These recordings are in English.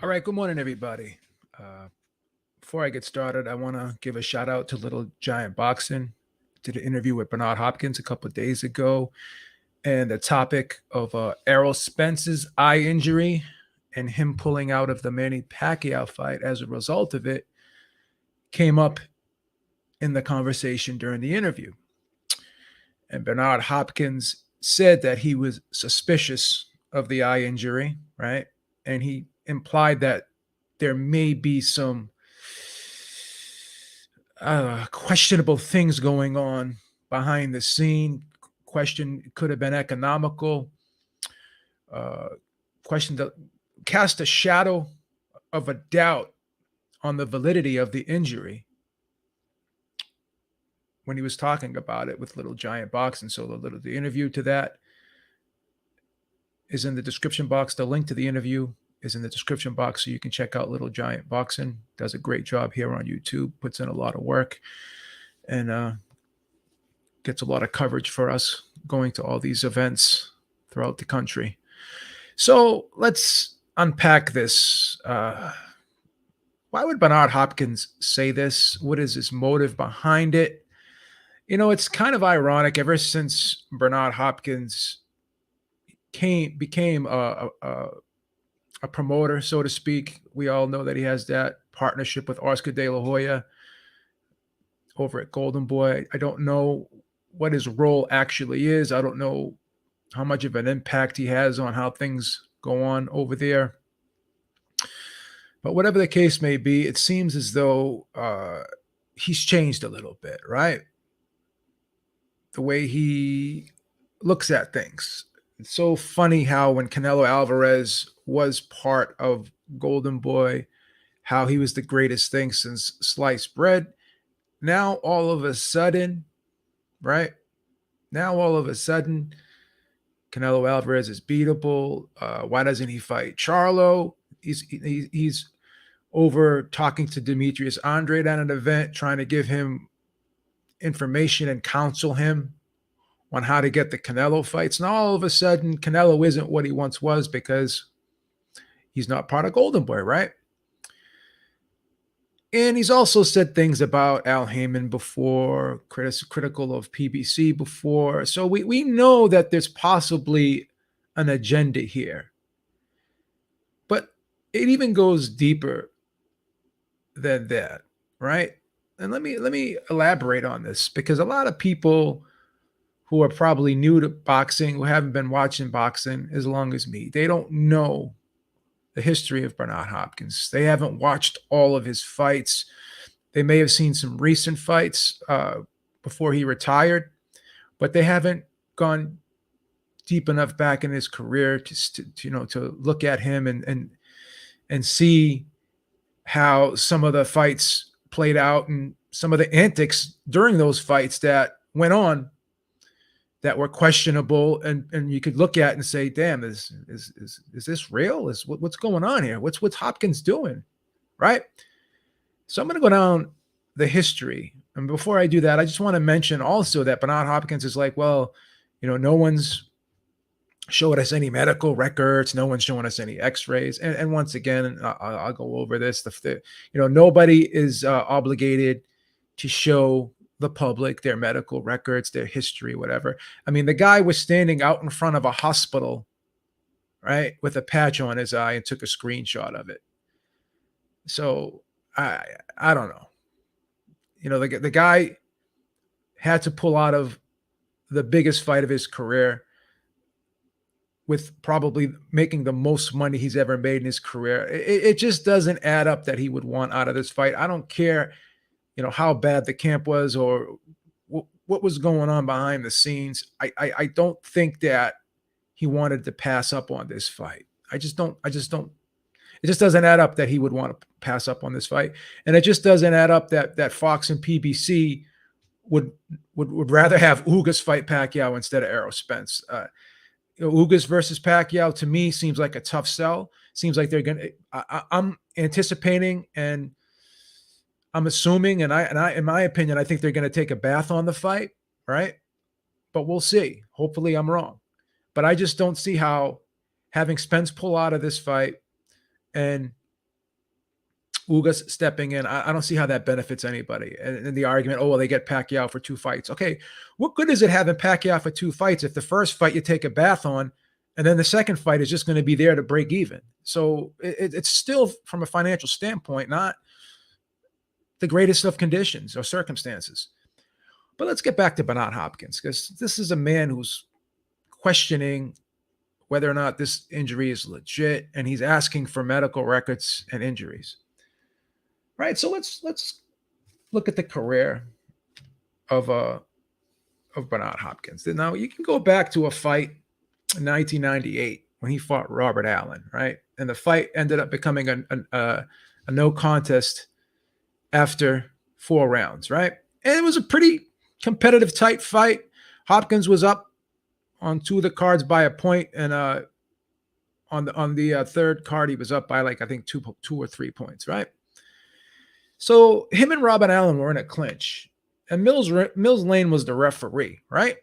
All right, good morning, everybody. Uh, Before I get started, I want to give a shout out to Little Giant Boxing. Did an interview with Bernard Hopkins a couple of days ago, and the topic of Errol Spence's eye injury and him pulling out of the Manny Pacquiao fight as a result of it came up in the conversation during the interview. And Bernard Hopkins said that he was suspicious of the eye injury, right? And he implied that there may be some questionable things going on behind the scene. Question could have been economical. Uh, Question that cast a shadow of a doubt on the validity of the injury when he was talking about it with Little Giant Boxing. So the interview to that is in the description box. The link to the interview is in the description box, so you can check out Little Giant Boxing. Does a great job here on YouTube, puts in a lot of work, and gets a lot of coverage for us going to all these events throughout the country. So let's unpack this. Why would Bernard Hopkins say this? What is his motive behind it? You know, it's kind of ironic. Ever since Bernard Hopkins became a promoter, so to speak, we all know that he has that partnership with Oscar De La Hoya over at Golden Boy. I don't know what his role actually is. I don't know how much of an impact he has on how things go on over there. But whatever the case may be, it seems as though he's changed a little bit, right? The way he looks at things. It's so funny how when Canelo Alvarez was part of Golden Boy, how he was the greatest thing since sliced bread. Now, all of a sudden, right? Now, all of a sudden, Canelo Alvarez is beatable. Why doesn't he fight Charlo? He's over talking to Demetrius Andrade at an event, trying to give him information and counsel him on how to get the Canelo fights. And all of a sudden, Canelo isn't what he once was because he's not part of Golden Boy, right? And he's also said things about Al Heyman before, critical of PBC before. So we know that there's possibly an agenda here. But it even goes deeper than that, right? And let me elaborate on this, because a lot of people who are probably new to boxing, who haven't been watching boxing as long as me, they don't know the history of Bernard Hopkins. They haven't watched all of his fights. They may have seen some recent fights before he retired, but they haven't gone deep enough back in his career to look at him and see how some of the fights played out and some of the antics during those fights that went on that were questionable, and you could look at and say, damn, is this real? What's going on here? What's Hopkins doing? Right? So I'm going to go down the history. And before I do that, I just want to mention also that Bernard Hopkins is like, well, no one's showed us any medical records. No one's showing us any x-rays. And once again, I'll go over this. Nobody is obligated to show the public their medical records, their history, whatever. I mean, the guy was standing out in front of a hospital, right, with a patch on his eye and took a screenshot of it. So I don't know. The guy had to pull out of the biggest fight of his career with probably making the most money he's ever made in his career. It just doesn't add up that he would want out of this fight. I don't care how bad the camp was or what was going on behind the scenes. I don't think that he wanted to pass up on this fight. I just don't. It just doesn't add up that he would want to pass up on this fight. And it just doesn't add up that Fox and PBC would rather have Ugas fight Pacquiao instead of Errol Spence. Ugas versus Pacquiao, to me, seems like a tough sell. Seems like they're going to, I'm anticipating and I'm assuming, and I, in my opinion, I think they're going to take a bath on the fight, right? But we'll see. Hopefully I'm wrong. But I just don't see how having Spence pull out of this fight and Ugas stepping in. I don't see how that benefits anybody. And the argument, oh, well, they get Pacquiao for 2 fights. Okay, what good is it having Pacquiao for 2 fights if the first fight you take a bath on, and then the second fight is just going to be there to break even? So it's still, from a financial standpoint, not the greatest of conditions or circumstances. But let's get back to Bernard Hopkins, because this is a man who's questioning whether or not this injury is legit, and he's asking for medical records and injuries. Right. So let's look at the career of Bernard Hopkins. Now you can go back to a fight in 1998 when he fought Robert Allen, right? And the fight ended up becoming a no contest after 4 rounds, right? And it was a pretty competitive, tight fight. Hopkins was up on 2 of the cards by a point, and on the third card he was up by, like, I think 2 or 3 points, right? So him and Robert Allen were in a clinch, and Mills Lane was the referee, right?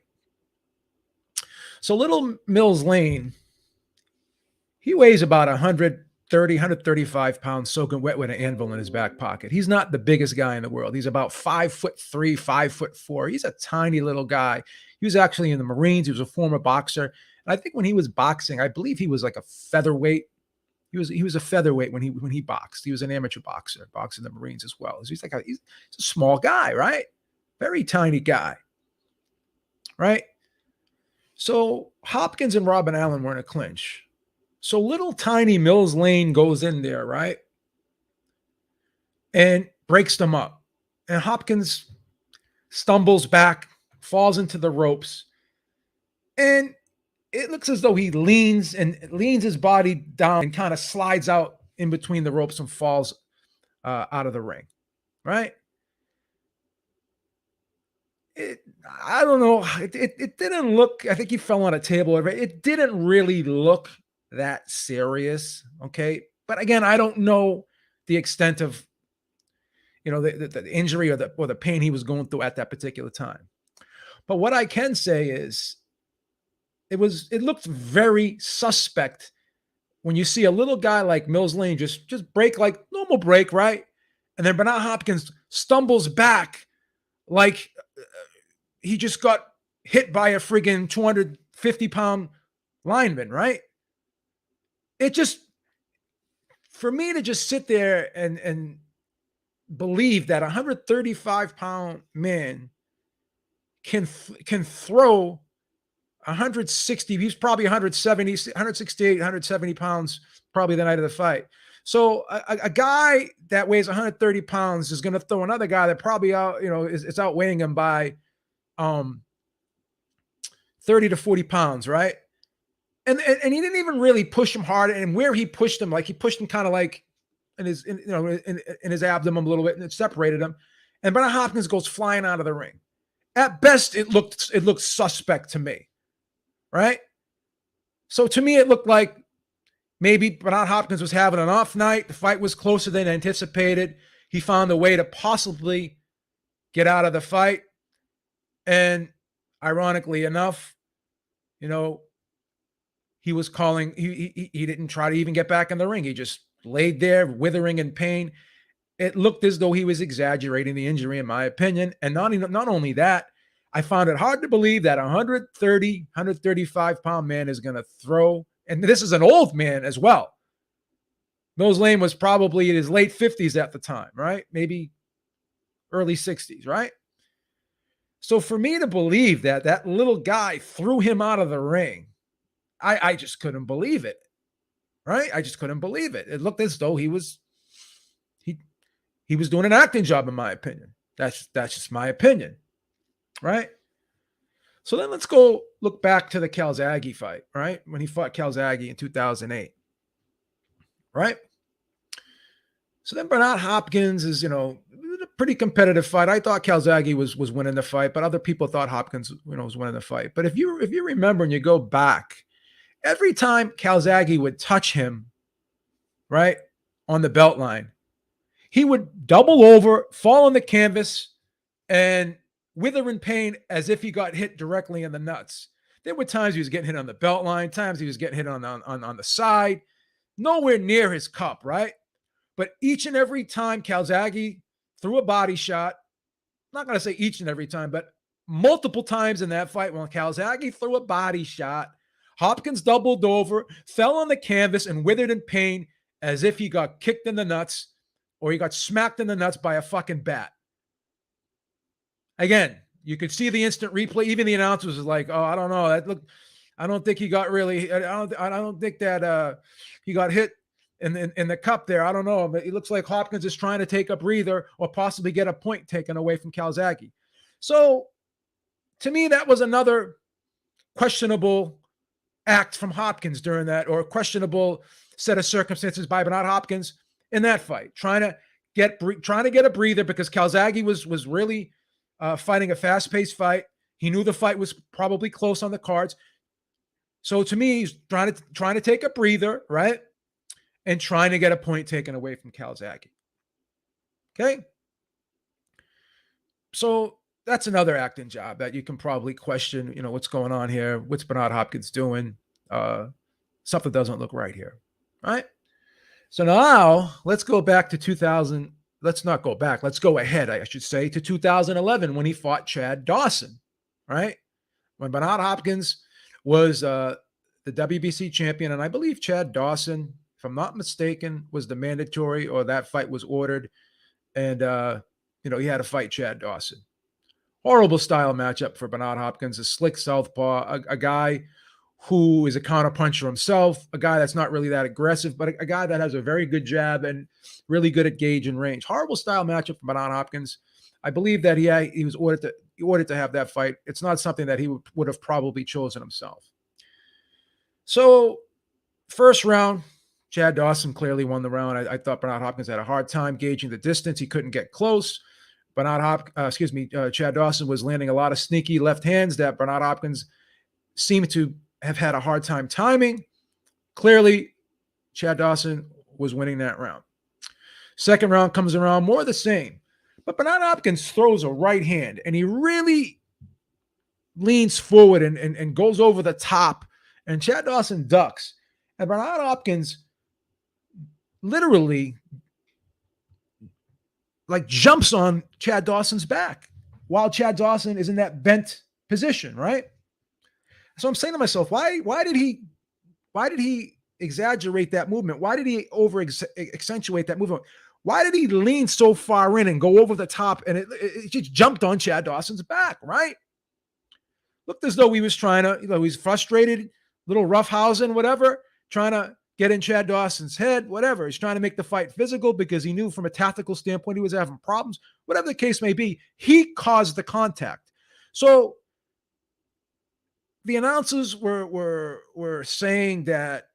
So little Mills Lane, he weighs about 130, 135 pounds, soaking wet with an anvil in his back pocket. He's not the biggest guy in the world. He's about 5'3", 5'4". He's a tiny little guy. He was actually in the Marines. He was a former boxer. And I think when he was boxing, I believe he was like a featherweight. He was a featherweight when he boxed. He was an amateur boxer, boxed in the Marines as well. He's a small guy, right? Very tiny guy, right? So Hopkins and Robin Allen were in a clinch. So little tiny Mills Lane goes in there, right? And breaks them up. And Hopkins stumbles back, falls into the ropes, and it looks as though he leans his body down and kind of slides out in between the ropes and falls out of the ring, right? I don't know. It didn't look, I think he fell on a table. It didn't really look that serious, okay? But again, I don't know the extent of, the injury or the pain he was going through at that particular time. But what I can say is, it looked very suspect when you see a little guy like Mills Lane just break like normal break, right? And then Bernard Hopkins stumbles back like he just got hit by a friggin' 250-pound lineman, right? It just, for me to just sit there and believe that a 135-pound man can throw 160, he's probably 170, 168, 170 pounds, probably the night of the fight. So a guy that weighs 130 pounds is going to throw another guy that probably is outweighing him by 30 to 40 pounds, right? And he didn't even really push him hard. And where he pushed him, like he pushed him kind of like in his abdomen a little bit, and it separated him. And Bernard Hopkins goes flying out of the ring. At best, it looked suspect to me. Right? So to me, it looked like maybe Bernard Hopkins was having an off night. The fight was closer than anticipated. He found a way to possibly get out of the fight. And ironically enough, he was calling, he didn't try to even get back in the ring. He just laid there withering in pain. It looked as though he was exaggerating the injury, in my opinion. And not only that, I found it hard to believe that a 130, 135-pound man is going to throw, and this is an old man as well. Mills Lane was probably in his late 50s at the time, right? Maybe early 60s, right? So for me to believe that little guy threw him out of the ring, I just couldn't believe it, right? I just couldn't believe it. It looked as though he was doing an acting job, in my opinion. That's just my opinion. Right? So then let's go look back to the Calzaghe fight, right? When he fought Calzaghe in 2008, right? So then Bernard Hopkins is, a pretty competitive fight. I thought Calzaghe was winning the fight, but other people thought Hopkins, was winning the fight. But if you remember and you go back, every time Calzaghe would touch him, right, on the belt line, he would double over, fall on the canvas, and wither in pain as if he got hit directly in the nuts. There were times he was getting hit on the belt line, times he was getting hit on the side, nowhere near his cup, right? But each and every time Calzaghe threw a body shot, I'm not going to say each and every time, but multiple times in that fight, when Calzaghe threw a body shot, Hopkins doubled over, fell on the canvas, and withered in pain as if he got kicked in the nuts or he got smacked in the nuts by a fucking bat. Again, you could see the instant replay. Even the announcers was like, "Oh, I don't know. That looked. I don't think he got really. I don't think that he got hit in the cup there. I don't know. But it looks like Hopkins is trying to take a breather or possibly get a point taken away from Calzaghe. So, to me, that was another questionable act from Hopkins during that, or a questionable set of circumstances by Bernard Hopkins in that fight, trying to get a breather because Calzaghe was really fighting a fast-paced fight. He knew the fight was probably close on the cards. So to me, he's trying to take a breather, right? And trying to get a point taken away from Calzaghe. Okay? So that's another acting job that you can probably question, what's going on here? What's Bernard Hopkins doing? Something doesn't look right here, right? So now let's go back to 2000. Let's not go back. Let's go ahead, I should say, to 2011 when he fought Chad Dawson, right? When Bernard Hopkins was the WBC champion, and I believe Chad Dawson, if I'm not mistaken, was the mandatory, or that fight was ordered, and he had to fight Chad Dawson. Horrible style matchup for Bernard Hopkins, a slick southpaw, a guy who is a counterpuncher himself, a guy that's not really that aggressive, but a guy that has a very good jab and really good at gauge and range. Horrible style matchup for Bernard Hopkins. I believe that he was ordered to have that fight. It's not something that he would have probably chosen himself. So, first round, Chad Dawson clearly won the round. I thought Bernard Hopkins had a hard time gauging the distance. He couldn't get close. Chad Dawson was landing a lot of sneaky left hands that Bernard Hopkins seemed to have had a hard time timing. Clearly, Chad Dawson was winning that round. Second round comes around, more of the same. But Bernard Hopkins throws a right hand, and he really leans forward and goes over the top, and Chad Dawson ducks. And Bernard Hopkins literally jumps on Chad Dawson's back while Chad Dawson is in that bent position, right? So I'm saying to myself, why did he exaggerate that movement? Why did he accentuate that movement? Why did he lean so far in and go over the top, and it just jumped on Chad Dawson's back, right? Looked as though he was trying to, he's frustrated, little roughhousing, whatever, trying to get in Chad Dawson's head, whatever. He's trying to make the fight physical because he knew from a tactical standpoint he was having problems. Whatever the case may be, he caused the contact. So the announcers were saying that,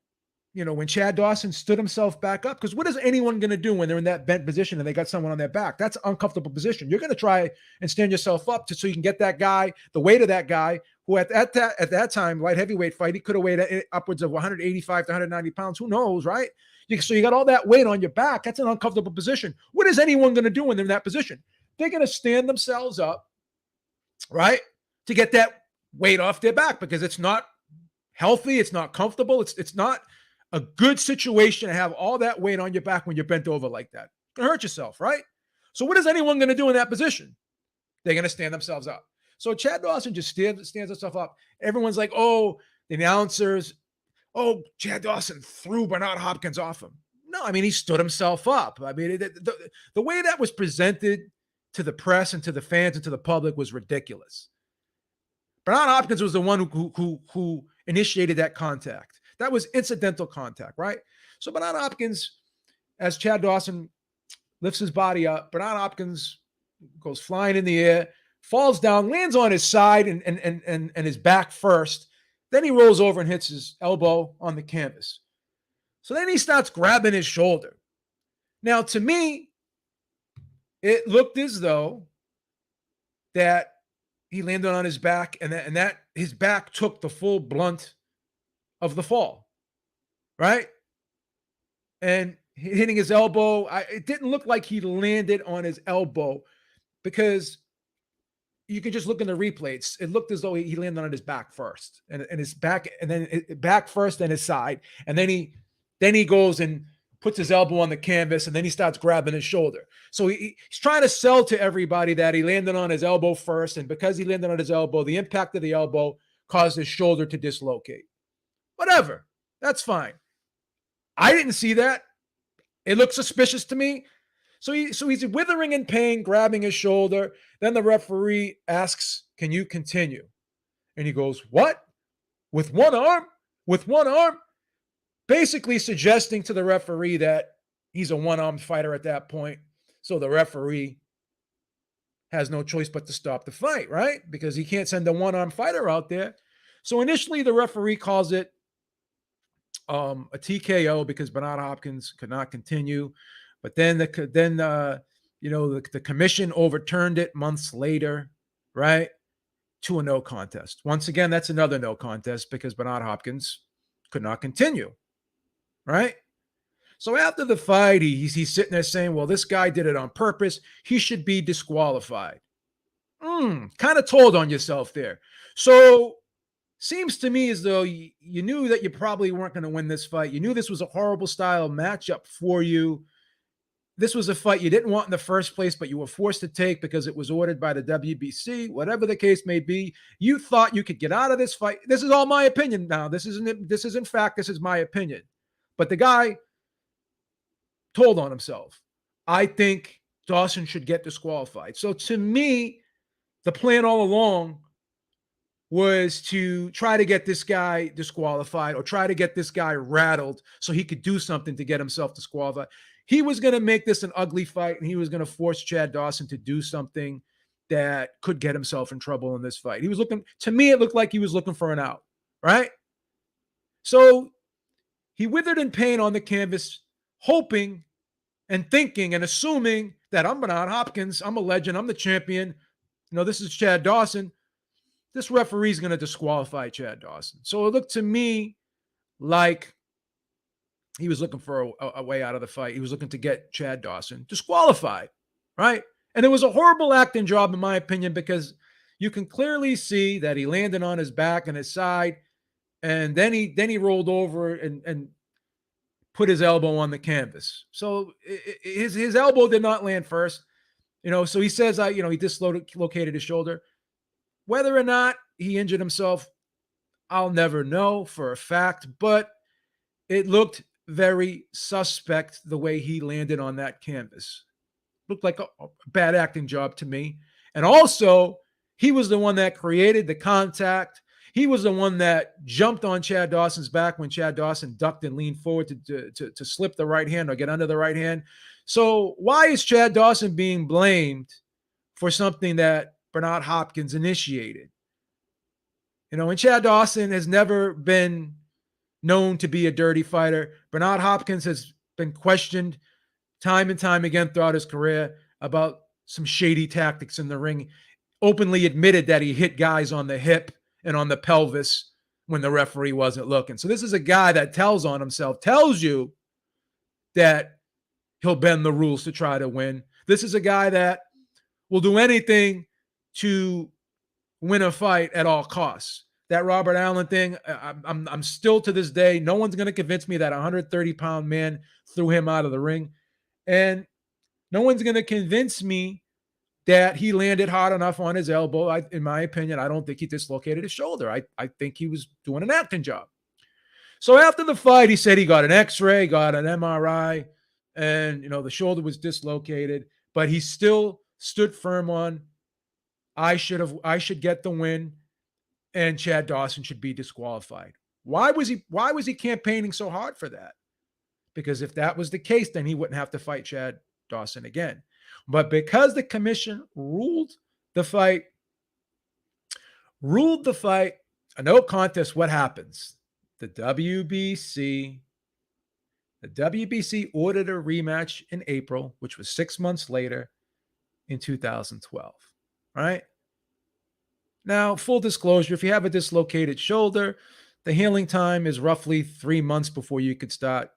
when Chad Dawson stood himself back up, because what is anyone going to do when they're in that bent position and they got someone on their back? That's an uncomfortable position. You're going to try and stand yourself up so you can get that guy, the weight of that guy, who at that time, light heavyweight fight, he could have weighed upwards of 185 to 190 pounds. Who knows, right? So you got all that weight on your back. That's an uncomfortable position. What is anyone going to do when they're in that position? They're going to stand themselves up, right, to get that weight off their back, because it's not healthy. It's not comfortable. It's not a good situation to have all that weight on your back when you're bent over like that. You're going to hurt yourself, right? So what is anyone going to do in that position? They're going to stand themselves up. So Chad Dawson just stands himself up. Everyone's like, oh, the announcers, oh, Chad Dawson threw Bernard Hopkins off him. No, I mean, he stood himself up. I mean, the way that was presented to the press and to the fans and to the public was ridiculous. Bernard Hopkins was the one who initiated that contact. That was incidental contact, right? So Bernard Hopkins, as Chad Dawson lifts his body up, Bernard Hopkins goes flying in the air, falls down, lands on his side and his back first. Then he rolls over and hits his elbow on the canvas. So then he starts grabbing his shoulder. Now, to me, it looked as though that he landed on his back, and that his back took the full blunt of the fall, right? And hitting his elbow, it didn't look like he landed on his elbow, because you can just look in the replays. It looked as though he landed on his back first, and his back, and then back first, and his side, and then he goes and puts his elbow on the canvas, and then he starts grabbing his shoulder. So he's trying to sell to everybody that he landed on his elbow first, and because he landed on his elbow, the impact of the elbow caused his shoulder to dislocate. Whatever. That's fine. I didn't see that. It looked suspicious to me. So he's withering in pain, grabbing his shoulder. Then the referee asks, "Can you continue?" And he goes, "What? With one arm? With one arm?" Basically suggesting to the referee that he's a one-armed fighter at that point. So the referee has no choice but to stop the fight, right? Because he can't send a one-armed fighter out there. So initially the referee calls it a TKO because Bernard Hopkins could not continue. But then the commission overturned it months later, right? To a no contest. Once again, that's another no contest because Bernard Hopkins could not continue, right? So after the fight, he's sitting there saying, well, this guy did it on purpose. He should be disqualified. Kind of told on yourself there. So seems to me as though you knew that you probably weren't going to win this fight. You knew this was a horrible style matchup for you. This was a fight you didn't want in the first place, but you were forced to take because it was ordered by the WBC. Whatever the case may be, you thought you could get out of this fight. This is all my opinion now. This isn't fact. This is my opinion. But the guy told on himself. I think Dawson should get disqualified. So to me, the plan all along was to try to get this guy disqualified or try to get this guy rattled so he could do something to get himself disqualified. He was going to make this an ugly fight, and he was going to force Chad Dawson to do something that could get himself in trouble in this fight. He was looking, to me, it looked like he was looking for an out, right? So he withered in pain on the canvas, hoping and thinking and assuming that I'm Bernard Hopkins, I'm a legend, I'm the champion. This is Chad Dawson. This referee's going to disqualify Chad Dawson. So it looked to me like he was looking for a way out of the fight. He was looking to get Chad Dawson disqualified, right? And it was a horrible acting job, in my opinion, because you can clearly see that he landed on his back and his side, and then he rolled over and put his elbow on the canvas. So his elbow did not land first, So he says, he dislocated his shoulder. Whether or not he injured himself, I'll never know for a fact, but it looked very suspect the way he landed on that canvas. Looked like a bad acting job to me. And also, he was the one that created the contact. He was the one that jumped on Chad Dawson's back when Chad Dawson ducked and leaned forward to slip the right hand or get under the right hand. So why is Chad Dawson being blamed for something that Bernard Hopkins initiated? And Chad Dawson has never been known to be a dirty fighter. Bernard Hopkins has been questioned time and time again throughout his career about some shady tactics in the ring. Openly admitted that he hit guys on the hip and on the pelvis when the referee wasn't looking. So this is a guy that tells on himself, tells you that he'll bend the rules to try to win. This is a guy that will do anything to win a fight at all costs. That Robert Allen thing, I'm still to this day, no one's going to convince me that a 130-pound man threw him out of the ring. And no one's going to convince me that he landed hard enough on his elbow. In my opinion, I don't think he dislocated his shoulder. I think he was doing an acting job. So after the fight, he said he got an X-ray, got an MRI, and the shoulder was dislocated, but he still stood firm on I should get the win, and Chad Dawson should be disqualified. Why was he campaigning so hard for that? Because if that was the case, then he wouldn't have to fight Chad Dawson again. But because the commission ruled the fight, a no contest, what happens? The WBC ordered a rematch in April, which was 6 months later in 2012, right? Now, full disclosure, if you have a dislocated shoulder, the healing time is roughly 3 months before you could start,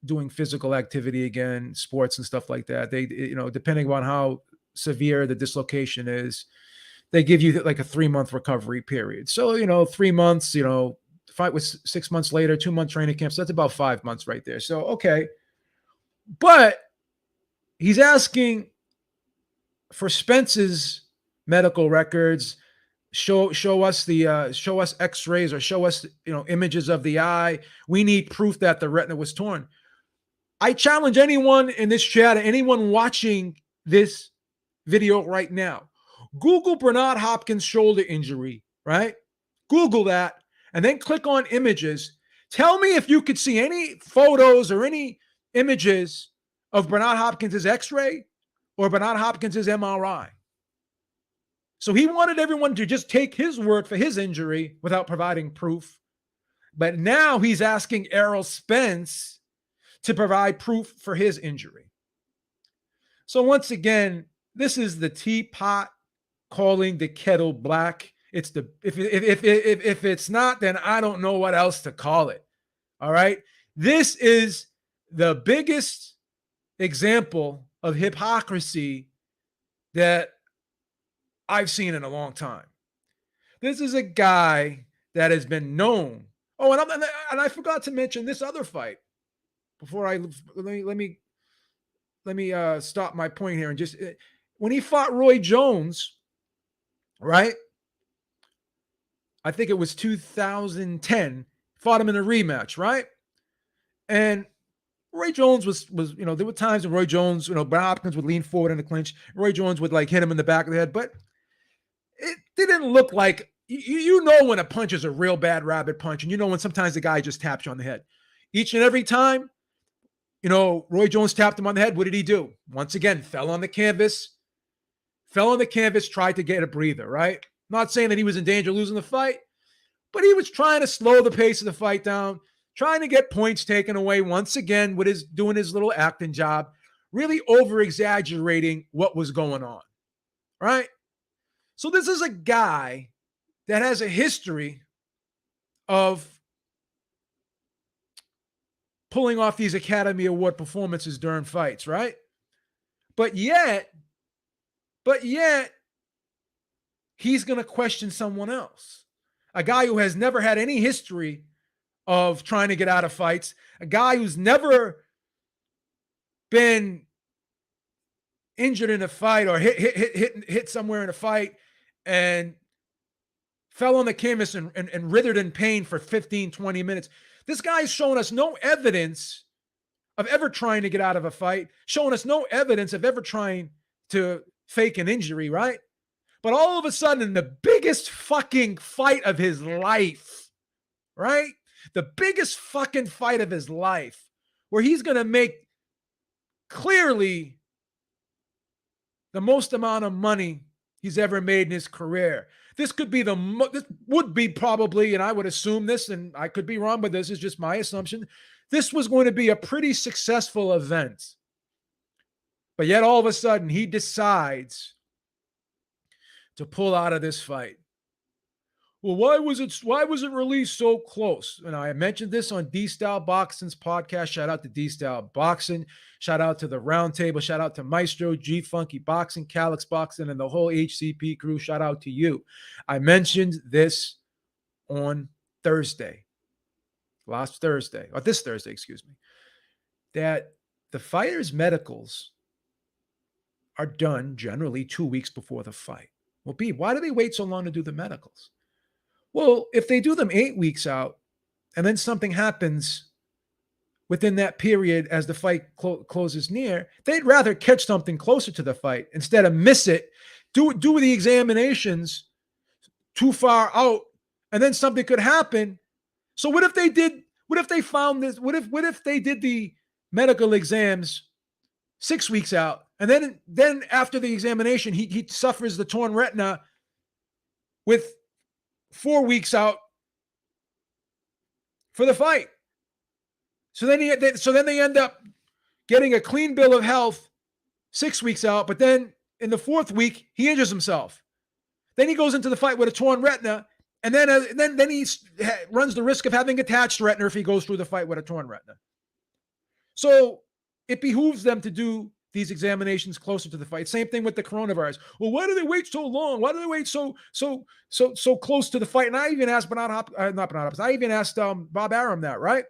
doing physical activity again, sports and stuff like that. They, depending on how severe the dislocation is, they give you like a 3-month recovery period. So, 3 months, fight was 6 months later, 2-month training camp. So that's about 5 months right there. So, okay. But he's asking for Spence's medical records. Show us x-rays or show us, images of the eye. We need proof that the retina was torn. I challenge anyone in this chat, anyone watching this video right now, Google Bernard Hopkins shoulder injury, right? Google that and then click on images. Tell me if you could see any photos or any images of Bernard Hopkins' x-ray or Bernard Hopkins' MRI. So he wanted everyone to just take his word for his injury without providing proof. But now he's asking Errol Spence to provide proof for his injury. So once again, this is the teapot calling the kettle black. It's the if it's not, then I don't know what else to call it. All right. This is the biggest example of hypocrisy that I've seen in a long time. This is a guy that has been known. Oh, and I forgot to mention this other fight before let me stop my point here and just when he fought Roy Jones, right? I think it was 2010. Fought him in a rematch, right? And Roy Jones was there were times when Roy Jones, Bernard Hopkins would lean forward in the clinch. Roy Jones would hit him in the back of the head, but it didn't look like when a punch is a real bad rabbit punch, and when sometimes the guy just taps you on the head. Each and every time, Roy Jones tapped him on the head. What did he do? Once again, fell on the canvas, tried to get a breather, right? Not saying that he was in danger of losing the fight, but he was trying to slow the pace of the fight down, trying to get points taken away once again with doing his little acting job, really over-exaggerating what was going on, right? So this is a guy that has a history of pulling off these Academy Award performances during fights, right? But yet, he's going to question someone else. A guy who has never had any history of trying to get out of fights, a guy who's never been injured in a fight or hit somewhere in a fight and fell on the canvas and writhed in pain for 15, 20 minutes. This guy's showing us no evidence of ever trying to get out of a fight, showing us no evidence of ever trying to fake an injury, right? But all of a sudden, the biggest fucking fight of his life, right? The biggest fucking fight of his life, where he's going to make clearly the most amount of money he's ever made in his career. This could be this would be probably, and I would assume this, and I could be wrong, but this is just my assumption. This was going to be a pretty successful event. But yet all of a sudden he decides to pull out of this fight. Well, why was it released so close? And I mentioned this on D-Style Boxing's podcast. Shout out to D-Style Boxing. Shout out to the Roundtable. Shout out to Maestro, G Funky Boxing, Calix Boxing, and the whole HCP crew. Shout out to you. I mentioned this on Thursday, this Thursday, excuse me, that the fighters' medicals are done generally 2 weeks before the fight. Well, B, why do they wait so long to do the medicals? Well, if they do them 8 weeks out and then something happens within that period as the fight closes near, they'd rather catch something closer to the fight instead of miss it, do the examinations too far out, and then something could happen. So what if they did the medical exams 6 weeks out, and then after the examination, he suffers the torn retina with 4 weeks out for the fight. So then they end up getting a clean bill of health 6 weeks out, but then in the 4th week he injures himself. Then he goes into the fight with a torn retina, and then he runs the risk of having attached retina if he goes through the fight with a torn retina. So it behooves them to do these examinations closer to the fight. Same thing with the coronavirus. Well, why do they wait so long? Why do they wait so close to the fight? And I even asked not Bernard Hopkins. I even asked Bob Arum that, right?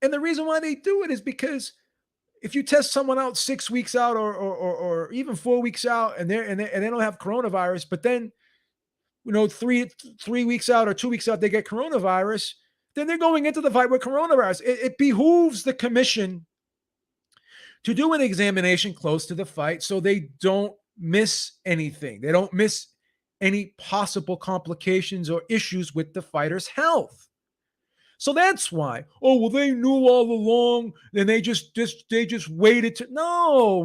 And the reason why they do it is because if you test someone out 6 weeks out or even 4 weeks out and they don't have coronavirus, but then three weeks out or 2 weeks out they get coronavirus, then they're going into the fight with coronavirus. It behooves the commission to do an examination close to the fight so they don't miss anything. They don't miss any possible complications or issues with the fighter's health. So that's why. Oh, well, they knew all along, and they just waited to. No.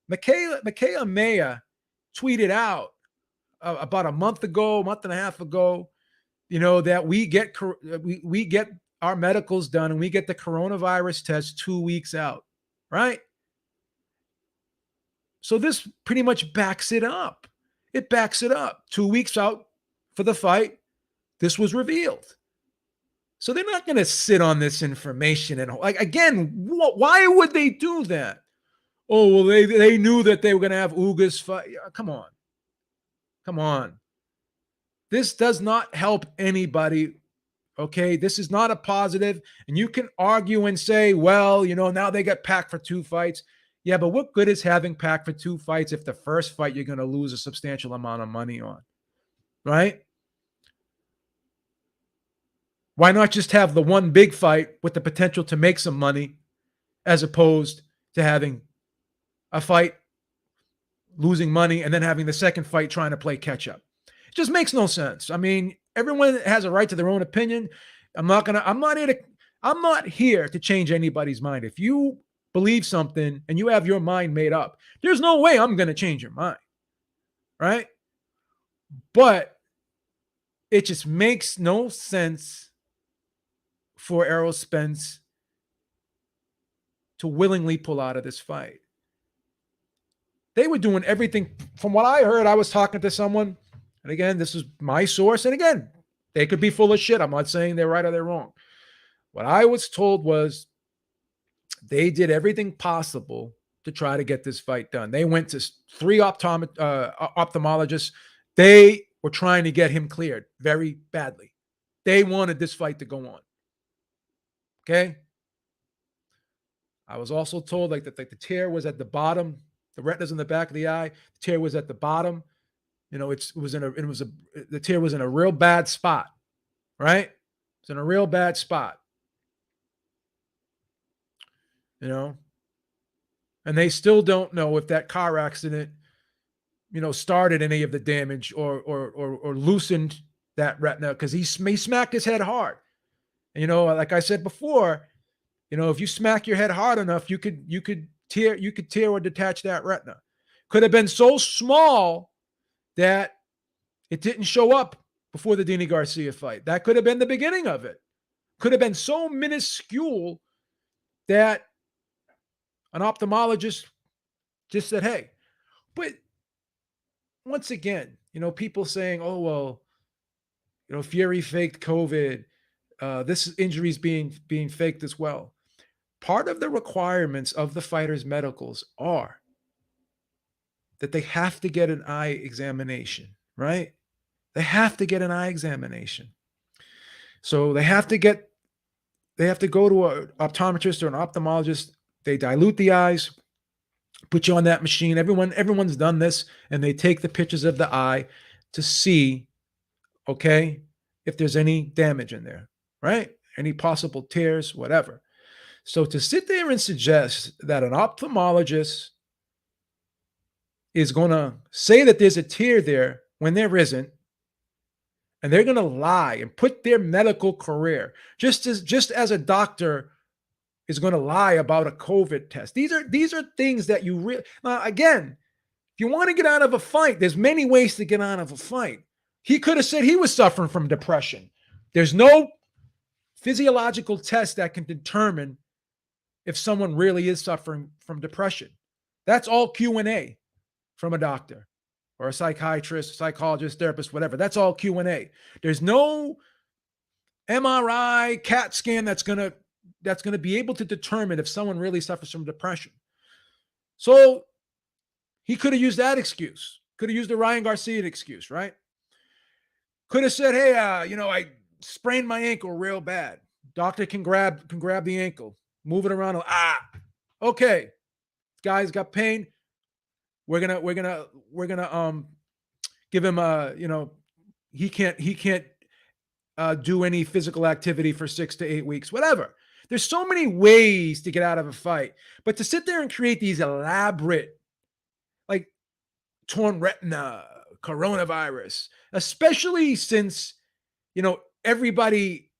Michaela Maya tweeted out about a month and a half ago, that we get our medicals done and we get the coronavirus test 2 weeks out, right? So this pretty much backs it up. It backs it up. 2 weeks out for the fight, this was revealed. So they're not going to sit on this information and again, why would they do that? Oh, well, they knew that they were going to have Ugas fight. Come on. This does not help anybody. Okay, this is not a positive. And you can argue and say, well, now they got packed for 2 fights. Yeah, but what good is having packed for 2 fights if the first fight you're going to lose a substantial amount of money on, right? Why not just have the one big fight with the potential to make some money as opposed to having a fight, losing money, and then having the second fight trying to play catch up? It just makes no sense. I mean, everyone has a right to their own opinion. I'm not here to change anybody's mind. If you believe something and you have your mind made up, there's no way I'm going to change your mind, right? But it just makes no sense for Errol Spence to willingly pull out of this fight. They were doing everything. From what I heard, I was talking to someone, and again, this is my source, and again, they could be full of shit. I'm not saying they're right or they're wrong. What I was told was they did everything possible to try to get this fight done. They went to 3 ophthalmologists. They were trying to get him cleared very badly. They wanted this fight to go on. Okay? I was also told that the tear was at the bottom. The retina's in the back of the eye. The tear was at the bottom. The tear was in a real bad spot, right? It's in a real bad spot, and they still don't know if that car accident, started any of the damage or loosened that retina, because he smacked his head hard. And, like I said before, if you smack your head hard enough, you could tear or detach that retina. Could have been so small that it didn't show up before the Dini Garcia fight. That could have been the beginning of it. Could have been so minuscule that an ophthalmologist just said, hey. But once again, people saying, oh, well, Fury faked COVID. This injury is being faked as well. Part of the requirements of the fighters' medicals are that they have to get an eye examination, right? They have to get an eye examination. So they have to go to an optometrist or an ophthalmologist. They dilute the eyes, put you on that machine. Everyone's done this, and they take the pictures of the eye to see, okay, if there's any damage in there, right? Any possible tears, whatever. So to sit there and suggest that an ophthalmologist is going to say that there's a tear there when there isn't, and they're going to lie and put their medical career, just as a doctor is going to lie about a COVID test. These are things that you really, now again, if you want to get out of a fight, there's many ways to get out of a fight. He could have said he was suffering from depression. There's no physiological test that can determine if someone really is suffering from depression. That's all Q&A from a doctor or a psychiatrist, psychologist, therapist, whatever. That's all Q&A. There's no MRI, CAT scan that's going to that's going to be able to determine if someone really suffers from depression. So he could have used that excuse. Could have used the Ryan Garcia excuse, right? Could have said, "Hey, I sprained my ankle real bad. Doctor can grab the ankle, move it around. Okay, guy's got pain. We're gonna give him he can't do any physical activity for 6 to 8 weeks, whatever." There's so many ways to get out of a fight, but to sit there and create these elaborate, like, torn retina, coronavirus, especially since everybody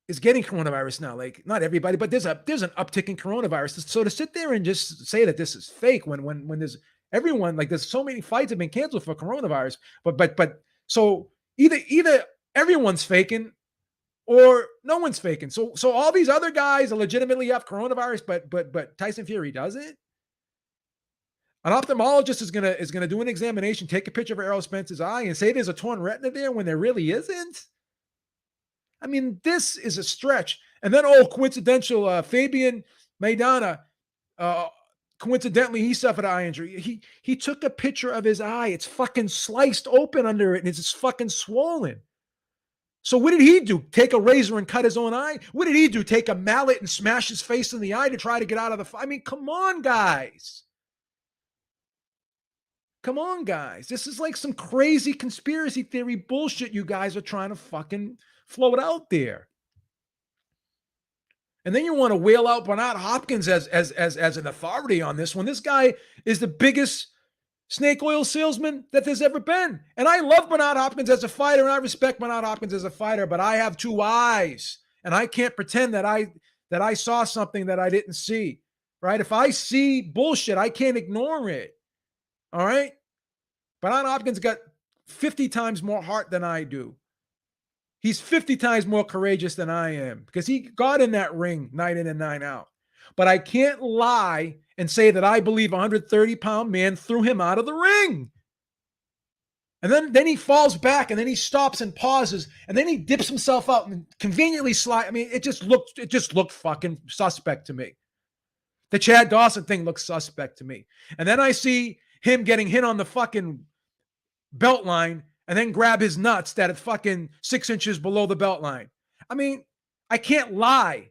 is getting coronavirus now. Like, not everybody, but there's an uptick in coronavirus. So to sit there and just say that this is fake when there's everyone, like, there's so many fights have been canceled for coronavirus, but so either everyone's faking or no one's faking. So all these other guys are legitimately have coronavirus, but Tyson Fury doesn't. An ophthalmologist is gonna do an examination, take a picture of Errol Spence's eye, and say there's a torn retina there when there really isn't. I mean, this is a stretch. And then, coincidental, Fabian Maidana, coincidentally, he suffered an eye injury. He took a picture of his eye. It's fucking sliced open under it, and it's just fucking swollen. So what did he do? Take a razor and cut his own eye? What did he do? Take a mallet and smash his face in the eye to try to get out of the fight? I mean, come on, guys. Come on, guys. This is like some crazy conspiracy theory bullshit you guys are trying to fucking float out there. And then you want to whale out Bernard Hopkins as an authority on this when this guy is the biggest snake oil salesman that there's ever been. And I love Bernard Hopkins as a fighter, and I respect Bernard Hopkins as a fighter, but I have two eyes, and I can't pretend that I saw something that I didn't see, right? If I see bullshit, I can't ignore it. All right? Bernard Hopkins got 50 times more heart than I do. He's 50 times more courageous than I am because he got in that ring night in and night out. But I can't lie and say that I believe a 130-pound man threw him out of the ring. And then he falls back, and then he stops and pauses, and then he dips himself out and conveniently slide. I mean, it just looked fucking suspect to me. The Chad Dawson thing looks suspect to me. And then I see him getting hit on the fucking belt line and then grab his nuts that are fucking 6 inches below the belt line. I mean, I can't lie.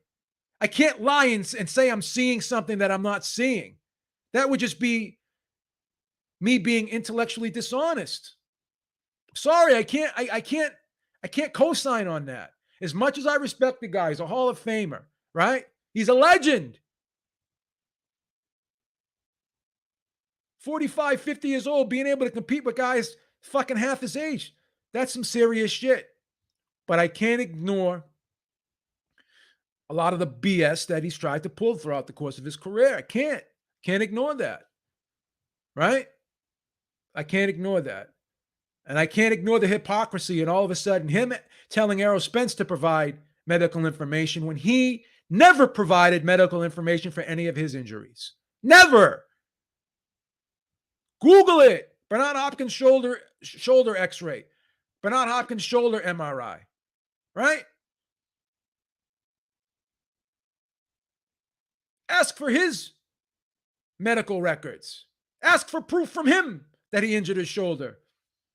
I can't lie and say I'm seeing something that I'm not seeing. That would just be me being intellectually dishonest. Sorry, I can't co-sign on that. As much as I respect the guy, he's a Hall of Famer, right? He's a legend. 45, 50 years old, being able to compete with guys fucking half his age. That's some serious shit. But I can't ignore a lot of the BS that he's tried to pull throughout the course of his career. I can't ignore that. Right? I can't ignore that. And I can't ignore the hypocrisy and all of a sudden him telling Errol Spence to provide medical information when he never provided medical information for any of his injuries. Never. Google it. Bernard Hopkins shoulder x-ray. Bernard Hopkins shoulder MRI. Right? Ask for his medical records. Ask for proof from him that he injured his shoulder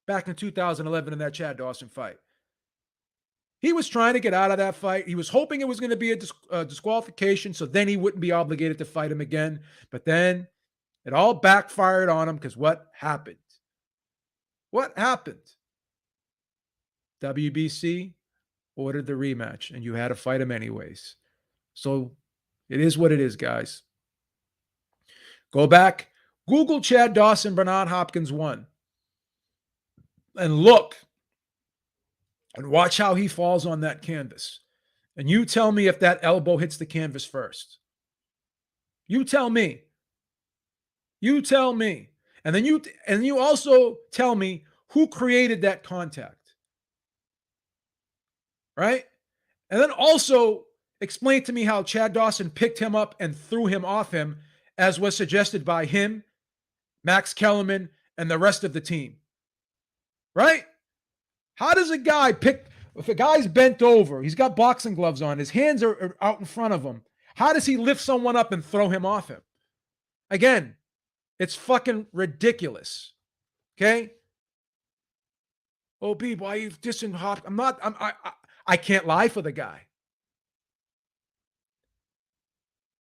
back in 2011 in that Chad Dawson fight. He was trying to get out of that fight. He was hoping it was going to be a disqualification, so then he wouldn't be obligated to fight him again. But then it all backfired on him because what happened? What happened? WBC ordered the rematch, and you had to fight him anyways. So it is what it is, guys. Go back, Google Chad Dawson, Bernard Hopkins 1, and look and watch how he falls on that canvas. And you tell me if that elbow hits the canvas first. You tell me. You tell me. And then you also tell me who created that contact. Right? And then also explain to me how Chad Dawson picked him up and threw him off him, as was suggested by him, Max Kellerman, and the rest of the team. Right? How does a guy If a guy's bent over, he's got boxing gloves on, his hands are out in front of him, how does he lift someone up and throw him off him? Again, it's fucking ridiculous. Okay? Oh, people, why you dissing Hopkins? I can't lie for the guy.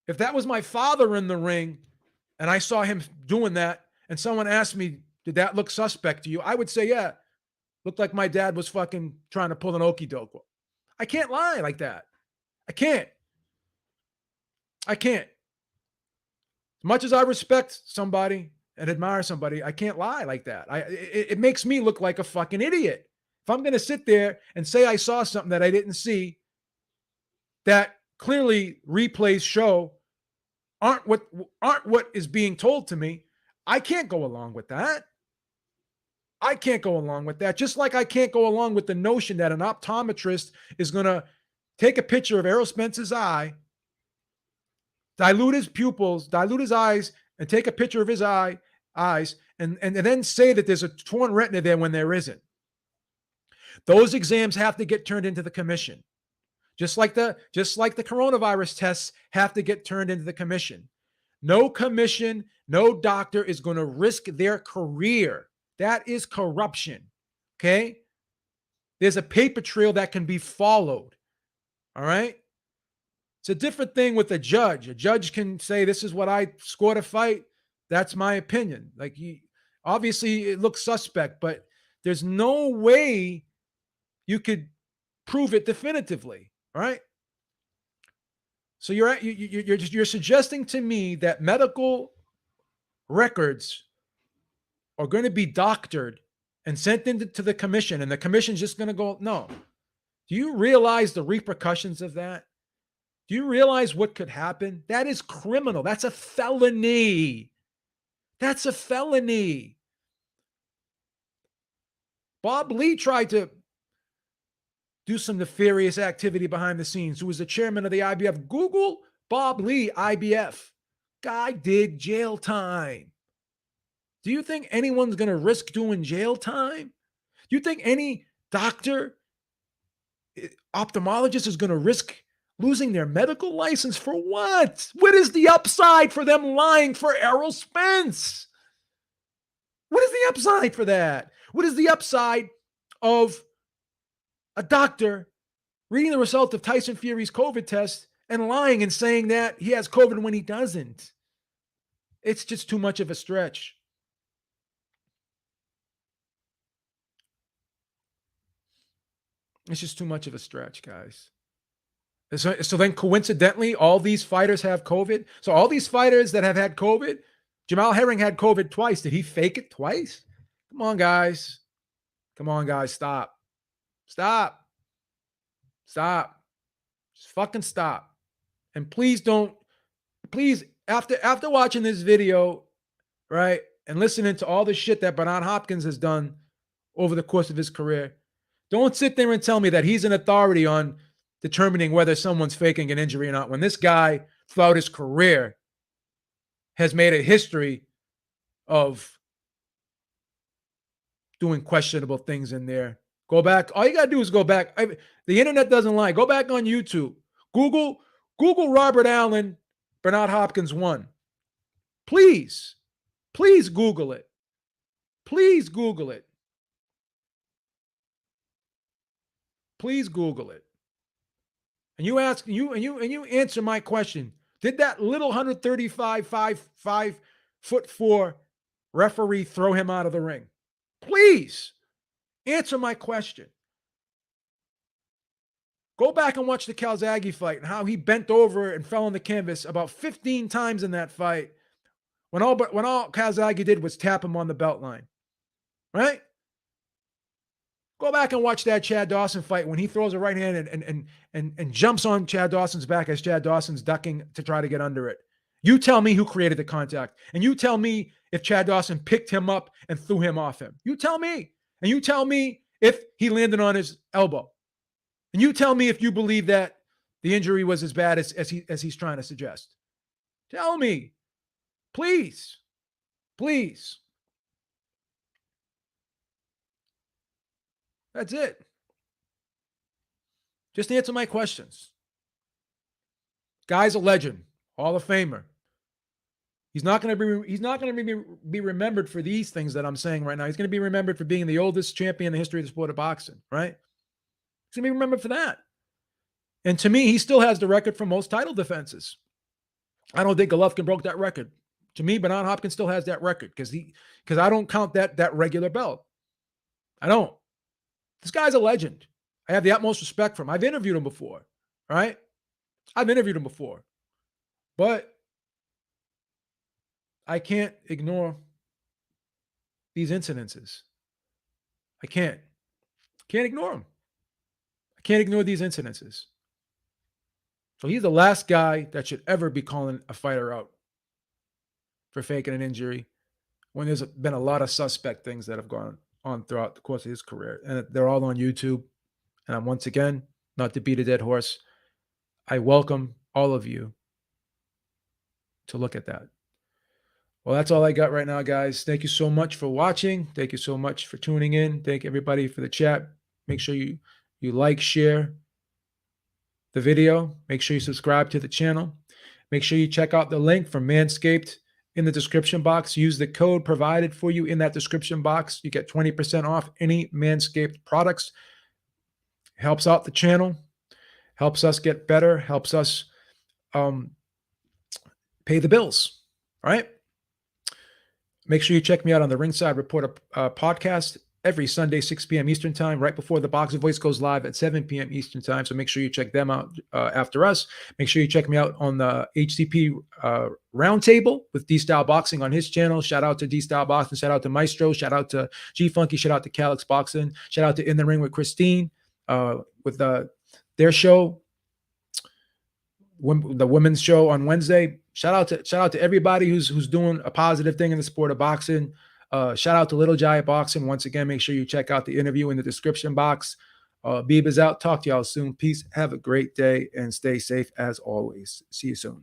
If that was my father in the ring and I saw him doing that and someone asked me, did that look suspect to you? I would say, yeah, looked like my dad was fucking trying to pull an okey doke. I can't lie like that. I can't. I can't. As much as I respect somebody and admire somebody, I can't lie like that. It makes me look like a fucking idiot. If I'm going to sit there and say I saw something that I didn't see, that clearly replays show aren't what is being told to me, I can't go along with that. I can't go along with that. Just like I can't go along with the notion that an optometrist is going to take a picture of Errol Spence's eye, dilute his pupils, dilute his eyes, and take a picture of his eyes, and then say that there's a torn retina there when there isn't. Those exams have to get turned into the commission. Just like the coronavirus tests have to get turned into the commission. No commission, no doctor is going to risk their career. That is corruption. Okay? There's a paper trail that can be followed. All right? It's a different thing with a judge. A judge can say, this is what I scored a fight. That's my opinion. Like, obviously it looks suspect, but there's no way you could prove it definitively. All right? So you're suggesting to me that medical records are going to be doctored and sent into the commission, and the commission's just going to go, no. Do you realize the repercussions of that? Do you realize what could happen? That is criminal. That's a felony. That's a felony. Bob Lee tried to do some nefarious activity behind the scenes, who was the chairman of the IBF. Google Bob Lee, IBF. Guy did jail time. Do you think anyone's going to risk doing jail time? Do you think any doctor, ophthalmologist is going to risk losing their medical license for what? What is the upside for them lying for Errol Spence? What is the upside for that? What is the upside of a doctor reading the result of Tyson Fury's COVID test and lying and saying that he has COVID when he doesn't? It's just too much of a stretch. It's just too much of a stretch, guys. So then coincidentally, all these fighters have COVID. So all these fighters that have had COVID, Jamal Herring had COVID twice. Did he fake it twice? Come on, guys. Come on, guys. Stop. Stop. Stop. Just fucking stop. And please don't, please, after watching this video, right, and listening to all the shit that Bernard Hopkins has done over the course of his career, don't sit there and tell me that he's an authority on determining whether someone's faking an injury or not, when this guy, throughout his career, has made a history of doing questionable things in there. Go back. All you got to do is go back. The internet doesn't lie. Go back on YouTube. Google Robert Allen, Bernard Hopkins 1. Please Google it. Please Google it. Please Google it. And you answer my question. Did that little 5'4" referee throw him out of the ring? Please answer my question. Go back and watch the Calzaghe fight and how he bent over and fell on the canvas about 15 times in that fight, when all Calzaghe did was tap him on the belt line. Right? Go back and watch that Chad Dawson fight when he throws a right hand and jumps on Chad Dawson's back as Chad Dawson's ducking to try to get under it. You tell me who created the contact. And you tell me if Chad Dawson picked him up and threw him off him. You tell me. And you tell me if he landed on his elbow. And you tell me if you believe that the injury was as bad as he's trying to suggest. Tell me. Please. Please. That's it. Just answer my questions. Guy's a legend, Hall of Famer. He's not going to be remembered for these things that I'm saying right now. He's going to be remembered for being the oldest champion in the history of the sport of boxing, right? He's going to be remembered for that. And to me, he still has the record for most title defenses. I don't think Golovkin broke that record. To me, Bernard Hopkins still has that record because I don't count that regular belt. I don't. This guy's a legend. I have the utmost respect for him. I've interviewed him before, right? I've interviewed him before, but I can't ignore these incidences. I can't ignore them. I can't ignore these incidences. So he's the last guy that should ever be calling a fighter out for faking an injury when there's been a lot of suspect things that have gone on throughout the course of his career. And they're all on YouTube. And I'm once again, not to beat a dead horse, I welcome all of you to look at that. Well, that's all I got right now, guys. Thank you so much for watching. Thank you so much for tuning in. Thank everybody for the chat. Make sure you like, share the video. Make sure you subscribe to the channel. Make sure you check out the link from Manscaped in the description box. Use the code provided for you in that description box. You get 20% off any Manscaped products. Helps out the channel. Helps us get better. Helps us pay the bills. All right? Make sure you check me out on the Ringside Reporter podcast every Sunday, 6 p.m. Eastern time, right before the Boxing Voice goes live at 7 p.m. Eastern time. So make sure you check them out after us. Make sure you check me out on the HCP Roundtable with D-Style Boxing on his channel. Shout out to D-Style Boxing. Shout out to Maestro. Shout out to G-Funky. Shout out to Calix Boxing. Shout out to In the Ring with Christine with their show, the women's show on Wednesday. Shout out to everybody who's doing a positive thing in the sport of boxing. Shout out to Little Giant Boxing. Once again, make sure you check out the interview in the description box. Beeb is out. Talk to y'all soon. Peace. Have a great day and stay safe as always. See you soon.